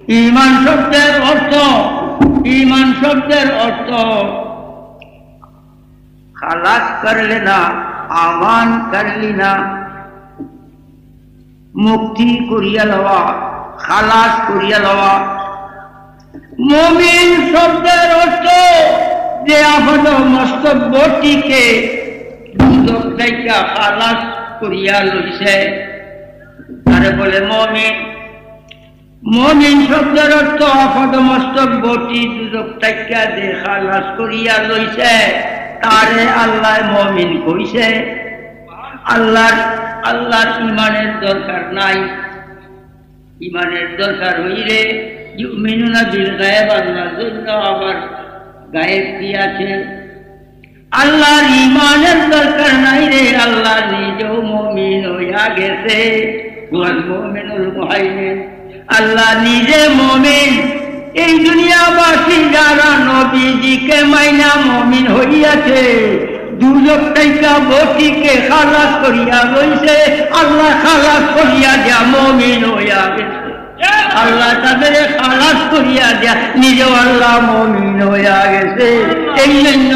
ঈমান শব্দের অর্থ খালাস কর লেনা, আমান কর লিনা, মুক্তি করিয়া লওয়া, খালাস করিয়া লওয়া। মুমিন শব্দের অর্থ যে আপন মস্তব্যটিকে দুর্যোগ থেকে খালাস করিয়া লইছে তারে বলে মুমিন। মুমিন শব্দের অর্থ আপন মস্তব্যটি দুর্যোগ থেকে যে খালাস করিয়া লইছে তারে আল্লাহ মুমিন কইছে। আল্লাহর ঈমানের দরকার নাই। ঈমানের দরকার হইলে ইউমিনুনা বিল গায়ব, আল্লাহর জন্য আবার গায়েব কি আছে? আল্লাহর ঈমানের দরকার নাই রে, আল্লাহ নিজেও মুমিন হইয়া গেছে। হুয়াল মুমিনুল মুহাইমিন, আল্লাহ নিজে মুমিন। এই দুনিয়াবাসী যারা নবীজিকে মাইনা মুমিন হইয়াছে, দুর্যোগ থেকে বটিকে খালাস করিয়া লইছে, আল্লাহ খালাস করিয়া দিয়া মুমিন হইয়া গেছে। আল্লাহ তাদের খালাস করিয়া দিয়া নিজেও আল্লাহ মুমিন হইয়া গেছে। এই জন্য